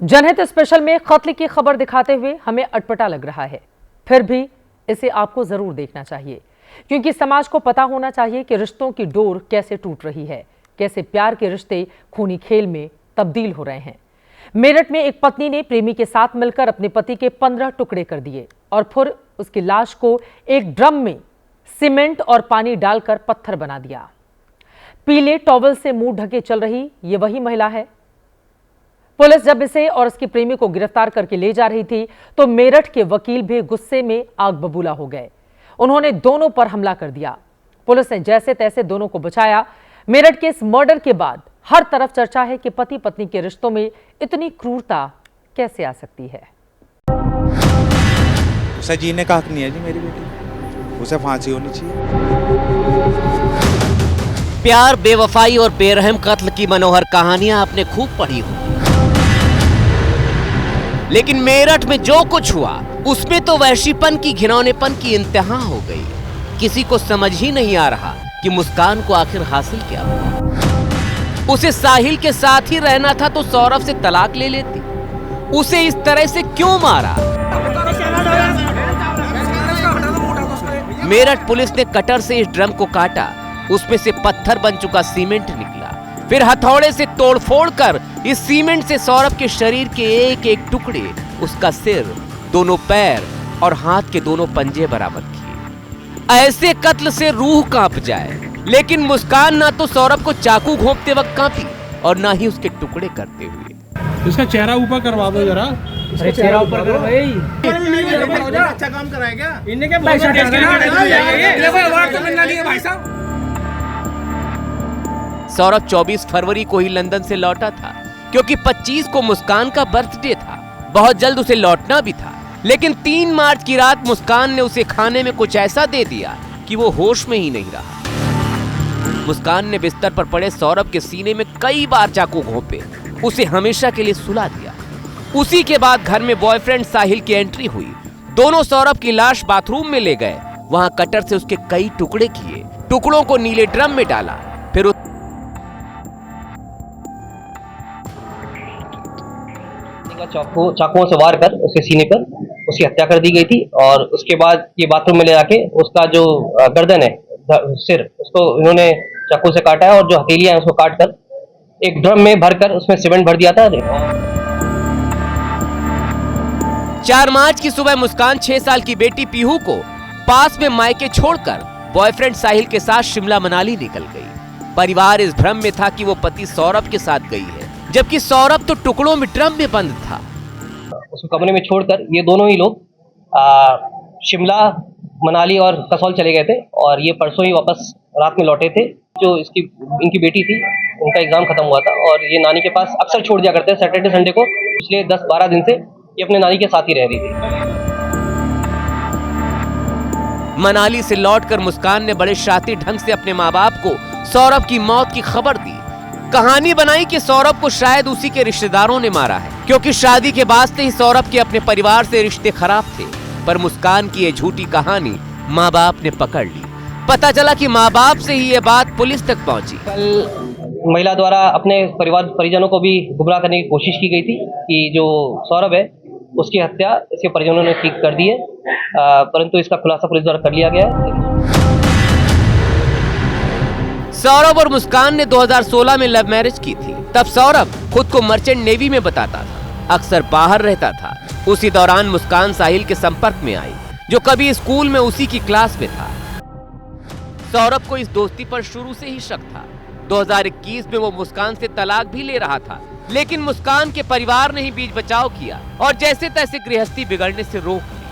जनहित स्पेशल में कत्ल की खबर दिखाते हुए हमें अटपटा लग रहा है, फिर भी इसे आपको जरूर देखना चाहिए, क्योंकि समाज को पता होना चाहिए कि रिश्तों की डोर कैसे टूट रही है, कैसे प्यार के रिश्ते खूनी खेल में तब्दील हो रहे हैं। मेरठ में एक पत्नी ने प्रेमी के साथ मिलकर अपने पति के 15 टुकड़े कर दिए और फिर उसकी लाश को एक ड्रम में सीमेंट और पानी डालकर पत्थर बना दिया। पीले टॉवल से मुंह ढके चल रही ये वही महिला है। पुलिस जब इसे और उसके प्रेमी को गिरफ्तार करके ले जा रही थी तो मेरठ के वकील भी गुस्से में आग बबूला हो गए। उन्होंने दोनों पर हमला कर दिया। पुलिस ने जैसे तैसे दोनों को बचाया। मेरठ के इस मर्डर के बाद हर तरफ चर्चा है कि पति पत्नी के रिश्तों में इतनी क्रूरता कैसे आ सकती है। उसे जीने का हक नहीं है जी मेरी बेटी, उसे फांसी होनी चाहिए। प्यार, बेवफाई और बेरहम कत्ल की मनोहर कहानियां आपने खूब पढ़ी होंगी, लेकिन मेरठ में जो कुछ हुआ उसमें तो वहशीपन की, घिनौनेपन की इंतहा हो गई। किसी को समझ ही नहीं आ रहा कि मुस्कान को आखिर हासिल क्या हुआ। उसे साहिल के साथ ही रहना था तो सौरभ से तलाक ले लेती। उसे इस तरह से क्यों मारा? मेरठ पुलिस ने कटर से इस ड्रम को काटा, उसमें से पत्थर बन चुका सीमेंट निकला। फिर हथौड़े से तोड़फोड़ कर इस सीमेंट से सौरभ के शरीर के एक एक टुकड़े, उसका सिर, दोनों पैर और हाथ के दोनों पंजे बरामद किए। ऐसे कत्ल से रूह कांप जाए, लेकिन मुस्कान ना तो सौरभ को चाकू घोंपते वक्त कांपी और ना ही उसके टुकड़े करते हुए। इसका चेहरा ऊपर करवा दो जरा। अरे चेहरा ऊपर करो भाई। अच्छा काम कराया क्या? इनने क्या पैसा तो मिलना नहीं है भाई साहब। सौरभ 24 फरवरी को ही लंदन से लौटा था, क्योंकि 25 को मुस्कान का बर्थडे था। बहुत जल्द उसे लौटना भी था, लेकिन 3 मार्च की रात मुस्कान ने उसे खाने में कुछ ऐसा दे दिया कि वो होश में ही नहीं रहा। मुस्कान ने बिस्तर पर पड़े सौरभ के सीने में कई बार चाकू घोंपे, उसे हमेशा के लिए सुला दिया। उसी के बाद घर में बॉयफ्रेंड साहिल की एंट्री हुई। दोनों सौरभ की लाश बाथरूम में ले गए, वहां कटर से उसके कई टुकड़े किए, टुकड़ों को नीले ड्रम में डाला, फिर चाकुओं से वार कर उसके सीने पर उसकी हत्या कर दी गई थी। और उसके बाद ये बाथरूम में ले जाके उसका जो गर्दन है, सिर, उसको इन्होंने चाकू से काटा है और जो हथेलियां हैं उसको काट कर एक ड्रम में भरकर उसमें सीमेंट भर दिया था। 4 मार्च की सुबह मुस्कान 6 साल की बेटी पीहू को पास में मायके छोड़कर बॉयफ्रेंड साहिल के साथ शिमला मनाली निकल गई। परिवार इस भ्रम में था कि वो पति सौरभ के साथ गई है, जबकि सौरभ तो टुकड़ों में ड्रम में बंद था। उसको कमरे में छोड़कर ये दोनों ही लोग शिमला, मनाली और कसौल चले गए थे और ये परसों ही वापस रात में लौटे थे। जो इनकी बेटी थी, उनका एग्जाम खत्म हुआ था और ये नानी के पास अक्सर छोड़ दिया करते हैं सैटरडे संडे को। पिछले 10-12 दिन से ये अपने नानी के साथ ही रह रही थी। मनाली से लौटकर मुस्कान ने बड़े शातिर ढंग से अपने माँ बाप को सौरभ की मौत की खबर दी। कहानी बनाई कि सौरभ को शायद उसी के रिश्तेदारों ने मारा है, क्योंकि शादी के बाद से ही सौरभ के अपने परिवार से रिश्ते खराब थे। पर मुस्कान की ये झूठी कहानी माँ बाप ने पकड़ ली। पता चला कि माँ बाप से ही ये बात पुलिस तक पहुंची। कल महिला द्वारा अपने परिवार परिजनों को भी गुमराह करने की कोशिश की गई थी कि जो सौरभ है उसकी हत्या इसके परिजनों ने ठीक कर दी है, परंतु इसका खुलासा पुलिस द्वारा कर लिया गया है। सौरभ और मुस्कान ने 2016 में लव मैरिज की थी। तब सौरभ खुद को मर्चेंट नेवी में बताता था, अक्सर बाहर रहता था। उसी दौरान मुस्कान साहिल के संपर्क में आई, जो कभी स्कूल में उसी की क्लास में था। सौरभ को इस दोस्ती पर शुरू से ही शक था। 2021 में वो मुस्कान से तलाक भी ले रहा था, लेकिन मुस्कान के परिवार ने ही बीच बचाव किया और जैसे तैसे गृहस्थी बिगड़ने से रोक ली।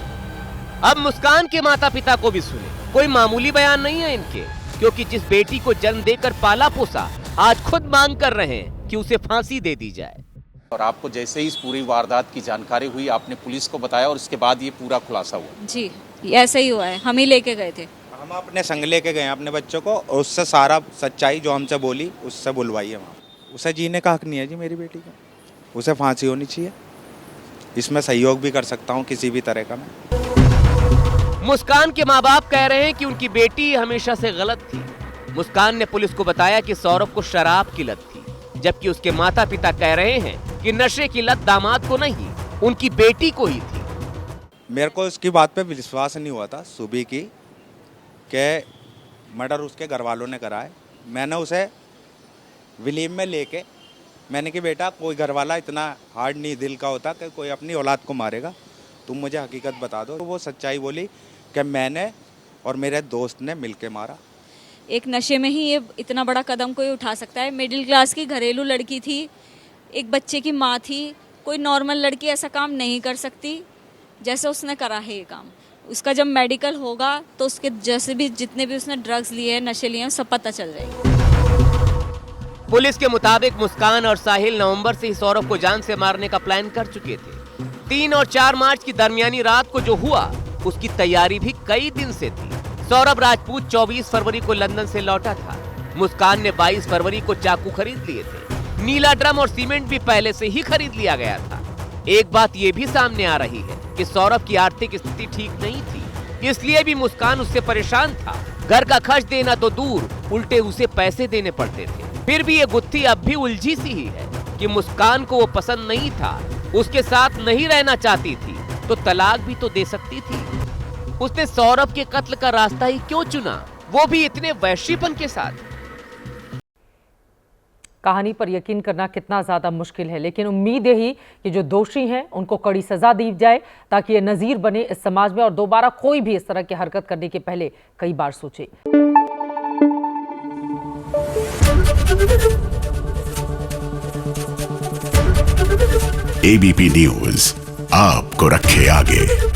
अब मुस्कान के माता पिता को भी सुने, कोई मामूली बयान नहीं है इनके, क्योंकि जिस बेटी को जन्म देकर पाला पोसा, आज खुद मांग कर रहे हैं कि उसे फांसी दे दी जाए। और आपको जैसे ही इस पूरी वारदात की जानकारी हुई, आपने पुलिस को बताया और उसके बाद ये पूरा खुलासा हुआ? जी, ऐसा ही हुआ है। हम ही लेके गए थे। हम अपने संग लेके गए अपने बच्चों को, और उससे सारा सच्चाई जो हमसे बोली उससे बुलवाई है वहाँ। उसे जीने का हक नहीं है जी मेरी बेटी का, उसे फांसी होनी चाहिए। इसमें सहयोग भी कर सकता हूँ किसी भी तरह का मैं। मुस्कान के माँ बाप कह रहे हैं कि उनकी बेटी हमेशा से गलत थी। मुस्कान ने पुलिस को बताया कि सौरभ को शराब की लत थी, जबकि उसके माता पिता कह रहे हैं कि नशे की लत दामाद को नहीं, उनकी बेटी को ही थी। मेरे को उसकी बात पे विश्वास नहीं हुआ था सुबह की कि मर्डर उसके घर वालों ने कराए। मैंने उसे विलीम में लेके मैंने कि बेटा कोई घर वाला इतना हार्ड नहीं दिल का होता कि कोई अपनी औलाद को मारेगा, तुम मुझे हकीकत बता दो। तो वो सच्चाई बोली कि मैंने और मेरे दोस्त ने मिलके मारा। एक नशे में ही ये इतना बड़ा कदम कोई उठा सकता है। मिडिल क्लास की घरेलू लड़की थी, एक बच्चे की माँ थी। कोई नॉर्मल लड़की ऐसा काम नहीं कर सकती जैसे उसने करा है ये काम। उसका जब मेडिकल होगा तो उसके जैसे भी जितने भी उसने ड्रग्स लिए हैं, नशे लिए हैं, सब पता चल जाएगा। पुलिस के मुताबिक मुस्कान और साहिल नवंबर से ही सौरभ को जान से मारने का प्लान कर चुके थे। 3 और 4 मार्च की दरमियानी रात को जो हुआ उसकी तैयारी भी कई दिन से थी। सौरभ राजपूत 24 फरवरी को लंदन से लौटा था। मुस्कान ने 22 फरवरी को चाकू खरीद लिए थे। नीला ड्रम और सीमेंट भी पहले से ही खरीद लिया गया था। एक बात ये भी सामने आ रही है कि सौरभ की आर्थिक स्थिति ठीक नहीं थी, इसलिए भी मुस्कान उससे परेशान था। घर का खर्च देना तो दूर, उल्टे उसे पैसे देने पड़ते थे। फिर भी ये गुत्थी अब भी उलझी सी ही है कि मुस्कान को वो पसंद नहीं था, उसके साथ नहीं रहना चाहती थी, तो तलाक भी तो दे सकती थी। उसने सौरभ के कत्ल का रास्ता ही क्यों चुना, वो भी इतने वैश्यपन के साथ। कहानी पर यकीन करना कितना ज्यादा मुश्किल है, लेकिन उम्मीद यही कि जो दोषी हैं उनको कड़ी सजा दी जाए ताकि ये नजीर बने इस समाज में और दोबारा कोई भी इस तरह की हरकत करने के पहले कई बार सोचे। एबीपी न्यूज आपको रखे आगे।